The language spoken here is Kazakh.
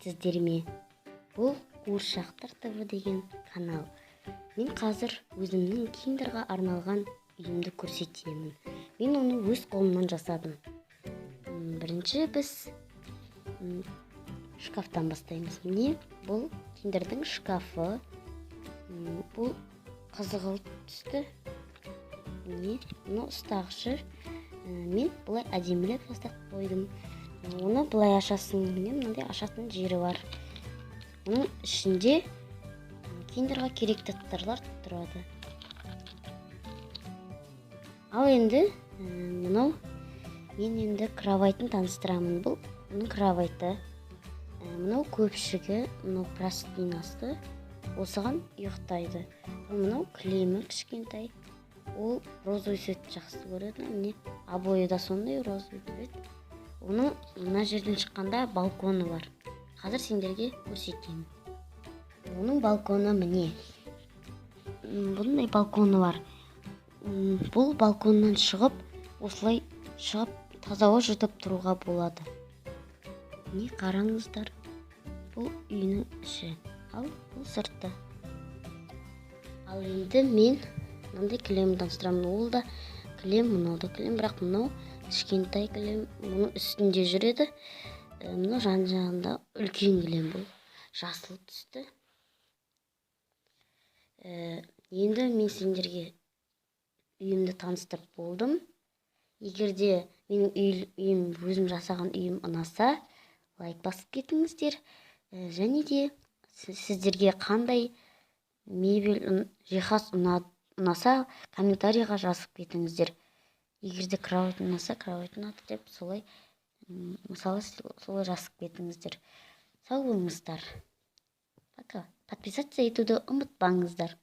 сәлеметсіздер ме? Бұл Қуыршақтар ТВ деген канал. Мен қазір өзімнің киндерға арналған үйімді көрсетемін. Мен оны өз қолымнан жасадым. Бірінші біз шкафтан бастаймыз. Міне бұл киндердің шкафы. Бұл қызғылт түсті. Міне мынау ұстағышы. Мен бұлай әдемілеп жасап қойдым. Оны бұлай ашасың. Міне мынандай ашатын жері бар. Оның ішінде киндерға керекті заттар тұрады. Ал енді мынау мен енді кроватын таныстырамын. Бұл оның кровайты. Мынау көпшігі, мынау простынасы. Осыған ұйықтайды. Мынау кілемі кішкентай. Ол розовый цвет жақсы көреді. Міне обойы да сондай розовый цвет. Оның мына жерден шыққанда балконы бар. Қазір сендерге көрсетемін. Оның балконы міне. Бұндай балконы бар. Бұл балконнан шығып, осылай шығып, таза ауа жұтып тұруға болады. Не қараңыздар. Бұл үйінің іші. Ал бұл сырты. Ал енді мен мынандай кілем таныстырамын. Ол да кілем, мынау да кілем, бірақ мынау кішкентай кілем, мұның үстінде жүреді. Мынау жан-жағында үлкен кілем, бұл жасыл түсті. Енді мен сендерге үйімді таныстырып болдым. Егерде менің үйім, өзім жасаған үйім ұнаса, лайк басып кетіңіздер. Және де сіздерге қандай мебель, жиһаз ұнаса, комментарийға жазып кетіңіздер. Егерде кровать ұнаса, кровать ұнады деп солай, мысалы солай жазып кетіңіздер. Сау болыңыздар. Пока. Подписаться етуді ұмытпаңыздар.